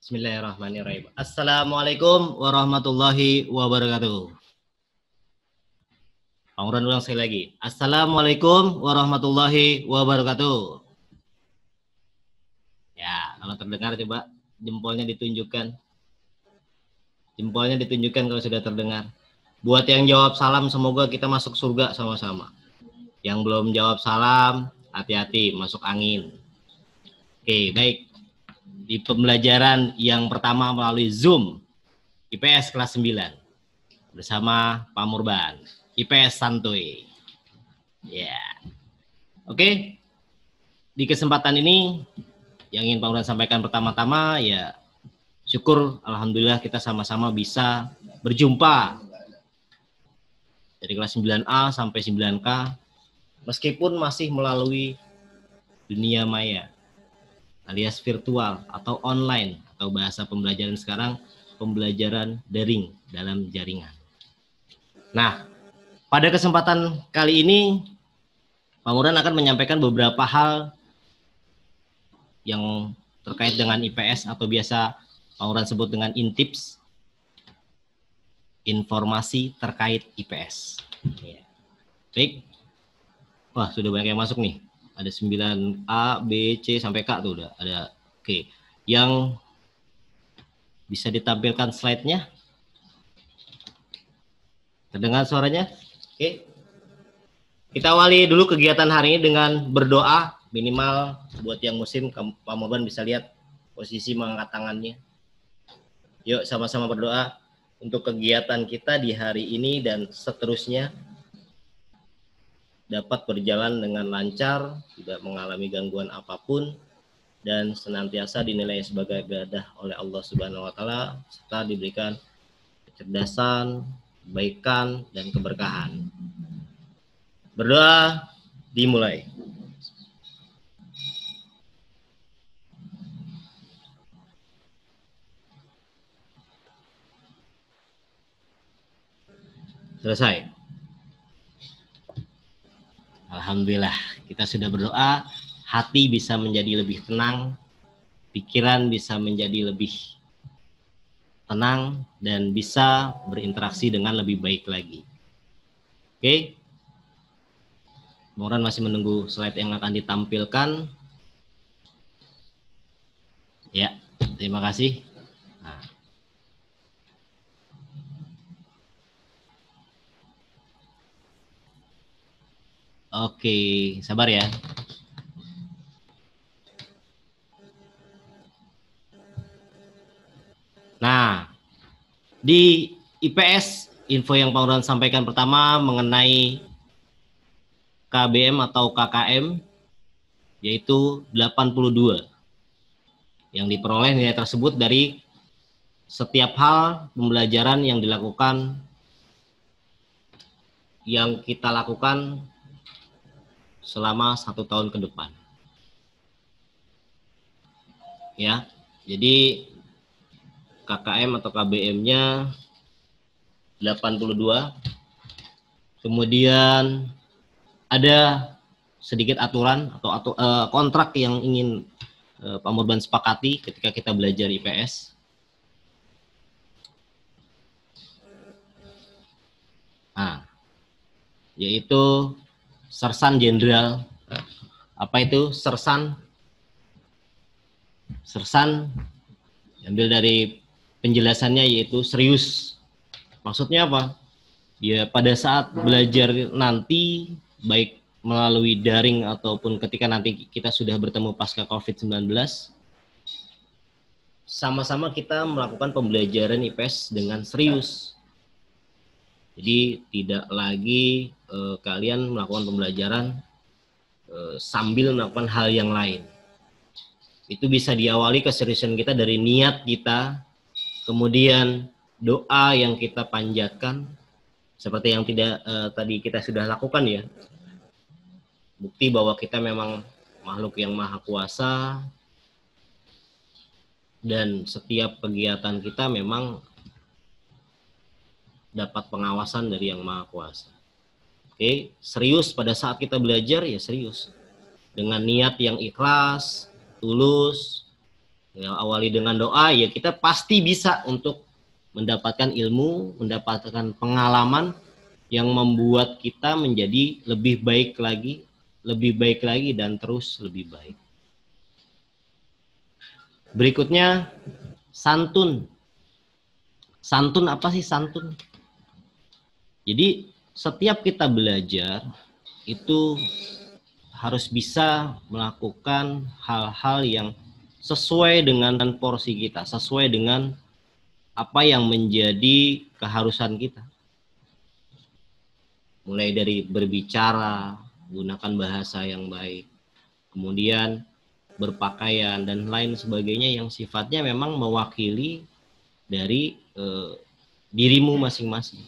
Bismillahirrahmanirrahim. Assalamualaikum warahmatullahi wabarakatuh. Panguran ulang sekali lagi. Assalamualaikum warahmatullahi wabarakatuh. Ya, kalau terdengar coba jempolnya ditunjukkan. Jempolnya ditunjukkan kalau sudah terdengar. Buat yang jawab salam, semoga kita masuk surga sama-sama. Yang belum jawab salam, hati-hati masuk angin. Oke, baik. Di pembelajaran yang pertama melalui Zoom, IPS kelas 9, bersama Pak Murban, IPS Santuy. Ya, oke. Di kesempatan ini, yang ingin Pak Murban sampaikan pertama-tama, ya syukur, alhamdulillah kita sama-sama bisa berjumpa dari kelas 9A sampai 9K, meskipun masih melalui dunia maya, alias virtual atau online, atau bahasa pembelajaran sekarang, pembelajaran daring dalam jaringan. Nah, pada kesempatan kali ini, Pak Murban akan menyampaikan beberapa hal yang terkait dengan IPS atau biasa Pak Murban sebut dengan intips, informasi terkait IPS. Ya. Baik. Wah, sudah banyak yang masuk nih. Ada 9A, B, C, sampai K tuh udah ada. Oke, yang bisa ditampilkan slide-nya. Terdengar suaranya? Oke. Kita awali dulu kegiatan hari ini dengan berdoa. Minimal buat yang muslim, Pak Murban bisa lihat posisi mengangkat tangannya. Yuk sama-sama berdoa untuk kegiatan kita di hari ini dan seterusnya dapat berjalan dengan lancar, tidak mengalami gangguan apapun, dan senantiasa dinilai sebagai ibadah oleh Allah Subhanahu wa Ta'ala, serta diberikan kecerdasan, kebaikan, dan keberkahan. Berdoa dimulai. Selesai. Alhamdulillah, kita sudah berdoa, hati bisa menjadi lebih tenang, pikiran bisa menjadi lebih tenang, dan bisa berinteraksi dengan lebih baik lagi. Oke, Murban masih menunggu slide yang akan ditampilkan. Ya, terima kasih. Nah. Oke, sabar ya. Nah, di IPS, info yang Pak Murban sampaikan pertama mengenai KBM atau KKM, yaitu 82. Yang diperoleh nilai tersebut dari setiap hal pembelajaran yang dilakukan, yang kita lakukan selama 1 tahun ke depan. Ya, jadi KKM atau KBM-nya 82. Kemudian ada sedikit aturan atau kontrak yang ingin Pak Murban sepakati ketika kita belajar IPS. Nah, yaitu Sersan Jenderal. Apa itu sersan? Sersan ambil dari penjelasannya, yaitu serius. Maksudnya apa? Ya, pada saat belajar nanti, baik melalui daring ataupun ketika nanti kita sudah bertemu pasca COVID-19, sama-sama kita melakukan pembelajaran IPS dengan serius. Jadi tidak lagi kalian melakukan pembelajaran sambil melakukan hal yang lain. Itu bisa diawali keseriusan kita dari niat kita, kemudian doa yang kita panjatkan, seperti yang tadi kita sudah lakukan ya. Bukti bahwa kita memang makhluk yang maha kuasa, dan setiap kegiatan kita memang dapat pengawasan dari yang maha kuasa. Oke, serius pada saat kita belajar ya serius. Dengan niat yang ikhlas, tulus, Ya, awali dengan doa, ya kita pasti bisa untuk mendapatkan ilmu, mendapatkan pengalaman yang membuat kita menjadi lebih baik lagi, dan terus lebih baik. Berikutnya, santun. Santun apa sih santun? Jadi setiap kita belajar itu harus bisa melakukan hal-hal yang sesuai dengan porsi kita, sesuai dengan apa yang menjadi keharusan kita. Mulai dari berbicara, gunakan bahasa yang baik, kemudian berpakaian dan lain sebagainya yang sifatnya memang mewakili dari dirimu masing-masing.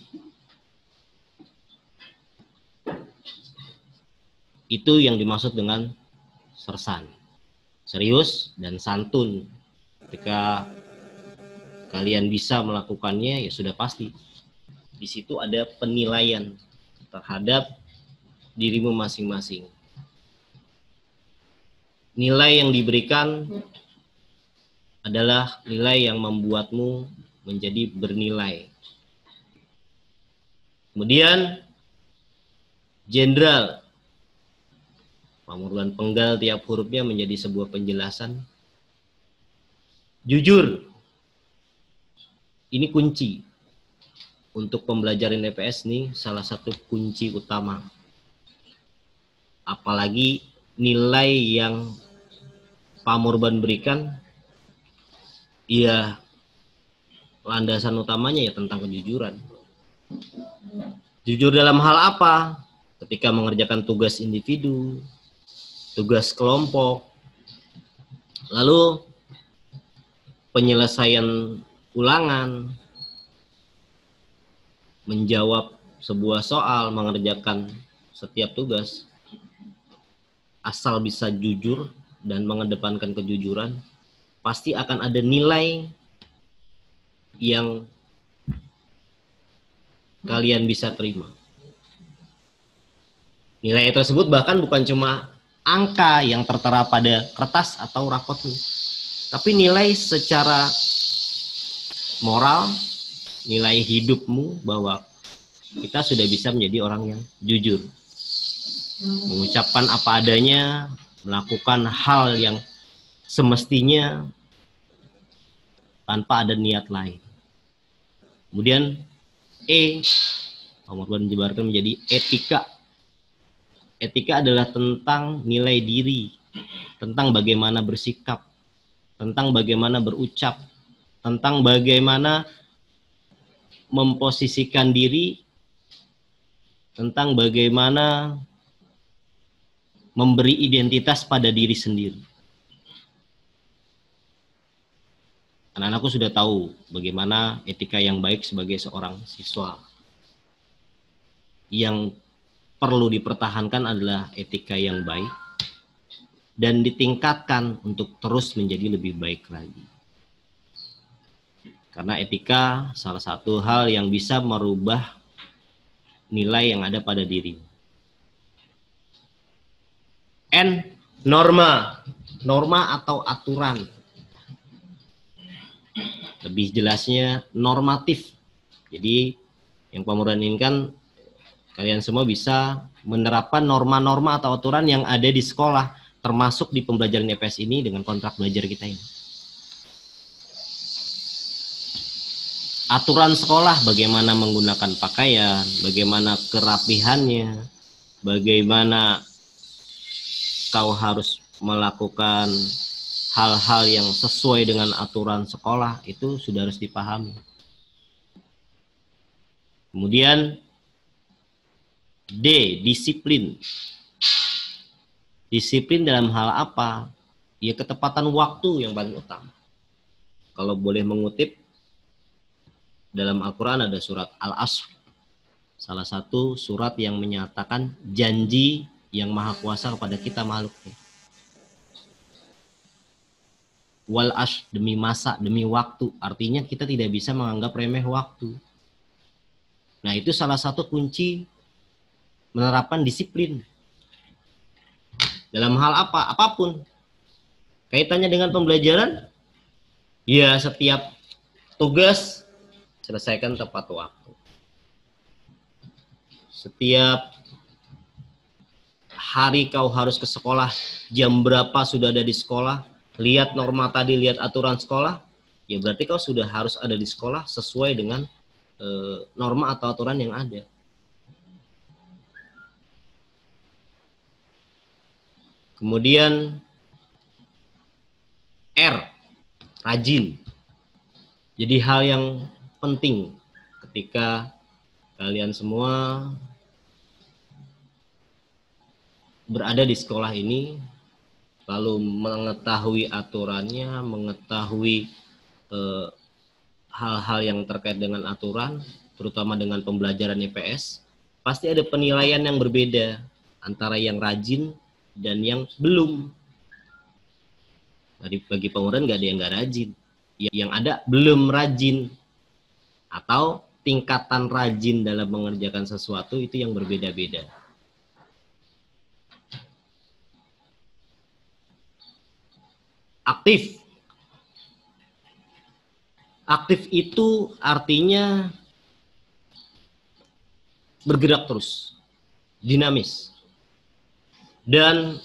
Itu yang dimaksud dengan sersan. Serius dan santun. Ketika kalian bisa melakukannya, ya sudah pasti. Di situ ada penilaian terhadap dirimu masing-masing. Nilai yang diberikan adalah nilai yang membuatmu menjadi bernilai. Kemudian, jenderal. Pamorban penggal tiap hurufnya menjadi sebuah penjelasan. Jujur. Ini kunci. Untuk pembelajaran IPS nih salah satu kunci utama. Apalagi nilai yang Pamorban berikan, ya landasan utamanya ya tentang kejujuran. Jujur dalam hal apa? Ketika mengerjakan tugas individu, tugas kelompok, lalu penyelesaian ulangan, menjawab sebuah soal, mengerjakan setiap tugas, asal bisa jujur dan mengedepankan kejujuran, pasti akan ada nilai yang kalian bisa terima. Nilai tersebut bahkan bukan cuma angka yang tertera pada kertas atau rapotmu, tapi nilai secara moral, nilai hidupmu bahwa kita sudah bisa menjadi orang yang jujur, mengucapkan apa adanya, melakukan hal yang semestinya tanpa ada niat lain. Kemudian Pamorban menjelaskan menjadi etika. Etika adalah tentang nilai diri, tentang bagaimana bersikap, tentang bagaimana berucap, tentang bagaimana memposisikan diri, tentang bagaimana memberi identitas pada diri sendiri. Anak-anakku sudah tahu bagaimana etika yang baik sebagai seorang siswa. Yang perlu dipertahankan adalah etika yang baik dan ditingkatkan untuk terus menjadi lebih baik lagi. Karena etika salah satu hal yang bisa merubah nilai yang ada pada diri. N, norma. Norma atau aturan. Lebih jelasnya normatif. Jadi yang Pamorban inginkan kalian semua bisa menerapkan norma-norma atau aturan yang ada di sekolah, termasuk di pembelajaran IPS ini dengan kontrak belajar kita ini. Aturan sekolah, bagaimana menggunakan pakaian, bagaimana kerapihannya, bagaimana kau harus melakukan hal-hal yang sesuai dengan aturan sekolah, itu sudah harus dipahami. Kemudian D, disiplin. Disiplin dalam hal apa? Ya ketepatan waktu yang paling utama. Kalau boleh mengutip, dalam Al-Quran ada surat Al-Asr. Salah satu surat yang menyatakan janji yang maha kuasa kepada kita makhluknya. Wal asr, demi masa, demi waktu. Artinya kita tidak bisa menganggap remeh waktu. Nah itu salah satu kunci menerapkan disiplin. Dalam hal apa? Apapun. Kaitannya dengan pembelajaran, Ya, setiap tugas selesaikan tepat waktu. Setiap hari kau harus ke sekolah, jam berapa sudah ada di sekolah, lihat norma tadi, lihat aturan sekolah, ya berarti kau sudah harus ada di sekolah sesuai dengan norma atau aturan yang ada. Kemudian R, rajin. Jadi hal yang penting ketika kalian semua berada di sekolah ini, lalu mengetahui aturannya, mengetahui hal-hal yang terkait dengan aturan, terutama dengan pembelajaran IPS, pasti ada penilaian yang berbeda antara yang rajin dan yang belum. Bagi pengurangan nggak ada yang nggak rajin, yang ada belum rajin, atau tingkatan rajin dalam mengerjakan sesuatu itu yang berbeda-beda. Aktif. Aktif itu artinya bergerak terus, dinamis, dan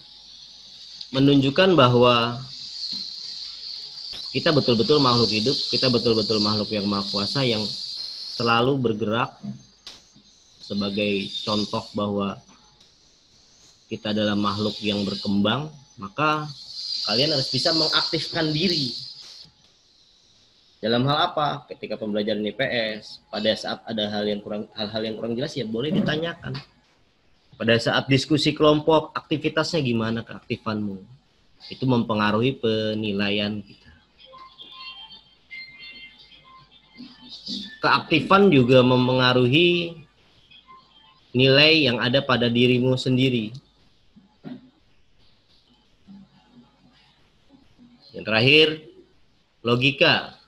menunjukkan bahwa kita betul-betul makhluk hidup, kita betul-betul makhluk yang maha kuasa yang selalu bergerak. Sebagai contoh bahwa kita adalah makhluk yang berkembang, maka kalian harus bisa mengaktifkan diri. Dalam hal apa? Ketika pembelajaran IPS, pada saat ada hal-hal yang kurang jelas, ya boleh ditanyakan. Pada saat diskusi kelompok, aktivitasnya gimana keaktifanmu? Itu mempengaruhi penilaian kita. Keaktifan juga mempengaruhi nilai yang ada pada dirimu sendiri. Yang terakhir, logika.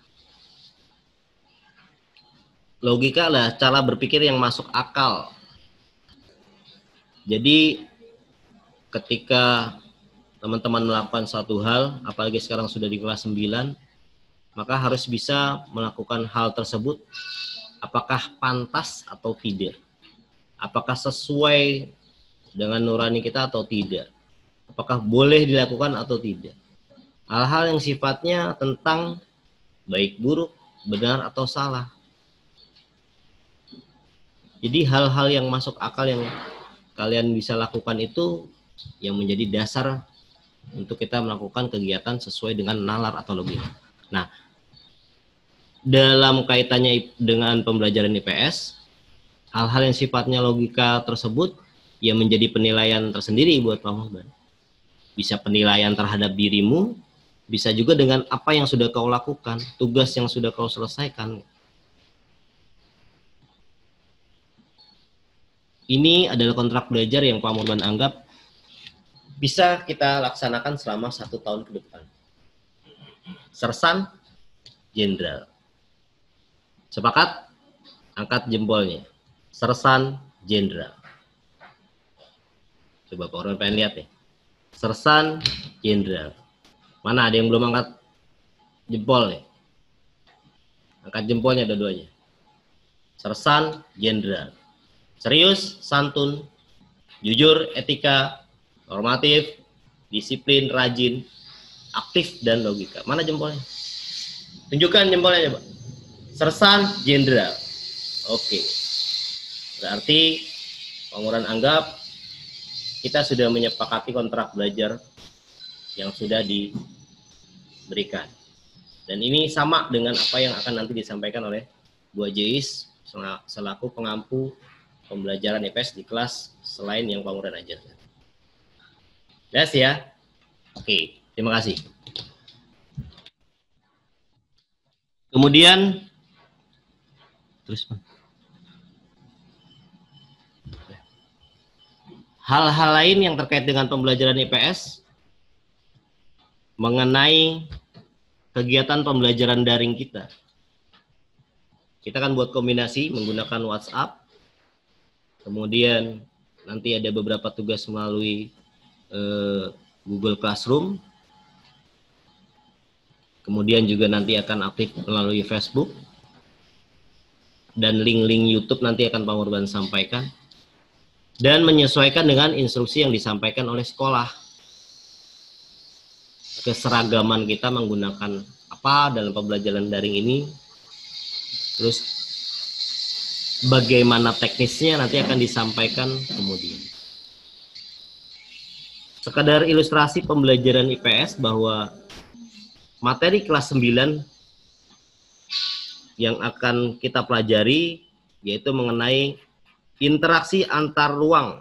Logika adalah cara berpikir yang masuk akal. Jadi ketika teman-teman melakukan suatu hal, apalagi sekarang sudah di kelas 9, maka harus bisa melakukan hal tersebut apakah pantas atau tidak. Apakah sesuai dengan nurani kita atau tidak. Apakah boleh dilakukan atau tidak. Hal-hal yang sifatnya tentang baik buruk, benar atau salah. Jadi hal-hal yang masuk akal yang kalian bisa lakukan itu yang menjadi dasar untuk kita melakukan kegiatan sesuai dengan nalar atau logika. Nah, dalam kaitannya dengan pembelajaran IPS, hal-hal yang sifatnya logika tersebut yang menjadi penilaian tersendiri buat Pak Muhammad. Bisa penilaian terhadap dirimu, bisa juga dengan apa yang sudah kau lakukan, tugas yang sudah kau selesaikan. Ini adalah kontrak belajar yang Pak Murban anggap bisa kita laksanakan selama 1 tahun ke depan. Sersan, jenderal. Sepakat? Angkat jempolnya. Sersan, jenderal. Coba Pak Murban pengen lihat nih. Sersan, jenderal. Mana ada yang belum angkat jempol nih? Angkat jempolnya dua-duanya. Sersan, jenderal. Serius, santun, jujur, etika, normatif, disiplin, rajin, aktif, dan logika. Mana jempolnya? Tunjukkan jempolnya coba. Sersan, jenderal. Oke. Berarti Penguran anggap kita sudah menyepakati kontrak belajar yang sudah diberikan. Dan ini sama dengan apa yang akan nanti disampaikan oleh Bu Jais selaku pengampu pembelajaran IPS di kelas selain yang Pak Murad ajarkan. Jelas ya? Oke, terima kasih. Kemudian terus hal-hal lain yang terkait dengan pembelajaran IPS mengenai kegiatan pembelajaran daring kita. Kita akan buat kombinasi menggunakan WhatsApp. Kemudian nanti ada beberapa tugas melalui Google Classroom. Kemudian juga nanti akan aktif melalui Facebook. Dan link-link YouTube nanti akan Pak Murban sampaikan. Dan menyesuaikan dengan instruksi yang disampaikan oleh sekolah. Keseragaman kita menggunakan apa dalam pembelajaran daring ini. Terus bagaimana teknisnya nanti akan disampaikan kemudian. Sekadar ilustrasi pembelajaran IPS bahwa materi kelas 9 yang akan kita pelajari yaitu mengenai interaksi antar ruang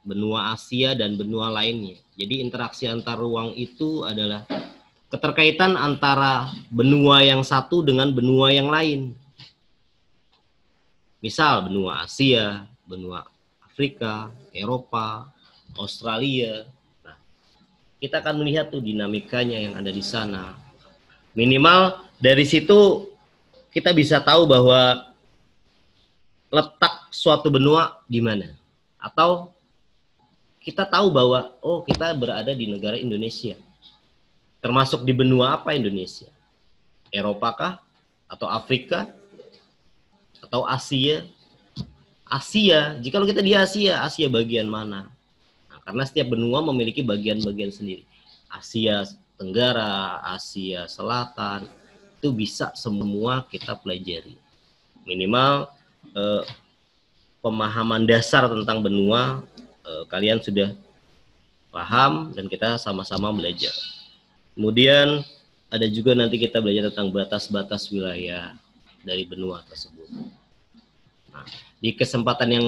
benua Asia dan benua lainnya. Jadi interaksi antar ruang itu adalah keterkaitan antara benua yang satu dengan benua yang lain. Misal benua Asia, benua Afrika, Eropa, Australia. Nah, kita akan melihat tuh dinamikanya yang ada di sana. Minimal dari situ kita bisa tahu bahwa letak suatu benua di mana. Atau kita tahu bahwa oh kita berada di negara Indonesia. Termasuk di benua apa Indonesia? Eropa kah? Atau Afrika? Atau Asia? Asia, jikalau kita di Asia, Asia bagian mana? Nah, karena setiap benua memiliki bagian-bagian sendiri. Asia Tenggara, Asia Selatan, itu bisa semua kita pelajari. Minimal pemahaman dasar tentang benua kalian sudah paham dan kita sama-sama belajar. Kemudian ada juga nanti kita belajar tentang batas-batas wilayah dari benua tersebut. Nah, di kesempatan yang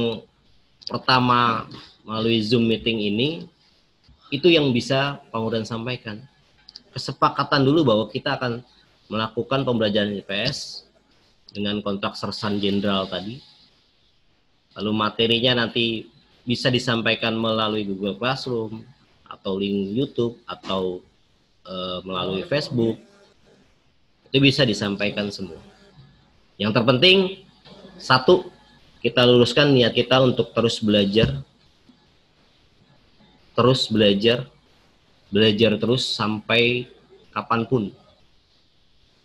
pertama melalui Zoom meeting ini, itu yang bisa Pak Murdan sampaikan. Kesepakatan dulu bahwa kita akan melakukan pembelajaran IPS dengan kontrak sersan jenderal tadi. Lalu materinya nanti bisa disampaikan melalui Google Classroom atau link YouTube atau melalui Facebook. Itu bisa disampaikan semua. Yang terpenting satu, kita luruskan niat kita untuk terus belajar. Terus belajar terus sampai kapanpun.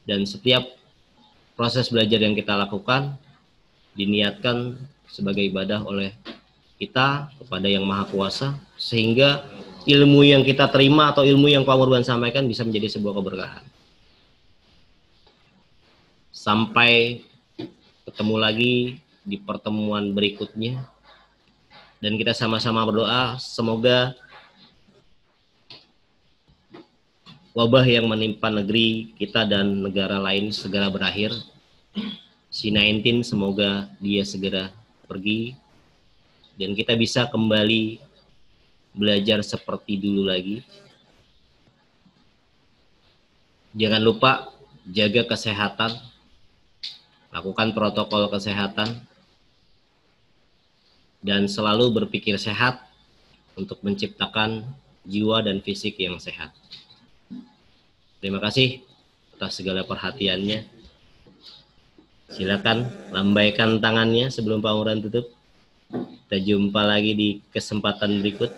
Dan setiap proses belajar yang kita lakukan diniatkan sebagai ibadah oleh kita kepada Yang Maha Kuasa, sehingga ilmu yang kita terima atau ilmu yang Pak Murban sampaikan bisa menjadi sebuah keberkahan. Sampai ketemu lagi di pertemuan berikutnya, dan kita sama-sama berdoa semoga wabah yang menimpa negeri kita dan negara lain segera berakhir. C-19 semoga dia segera pergi dan kita bisa kembali belajar seperti dulu lagi. Jangan lupa jaga kesehatan, lakukan protokol kesehatan, dan selalu berpikir sehat untuk menciptakan jiwa dan fisik yang sehat. Terima kasih atas segala perhatiannya. Silakan lambaikan tangannya sebelum Pak Murdan tutup. Kita jumpa lagi di kesempatan berikut.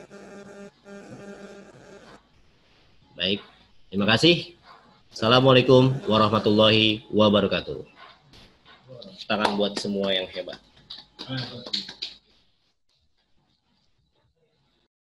Baik, terima kasih. Assalamualaikum warahmatullahi wabarakatuh. Tangan buat semua yang hebat.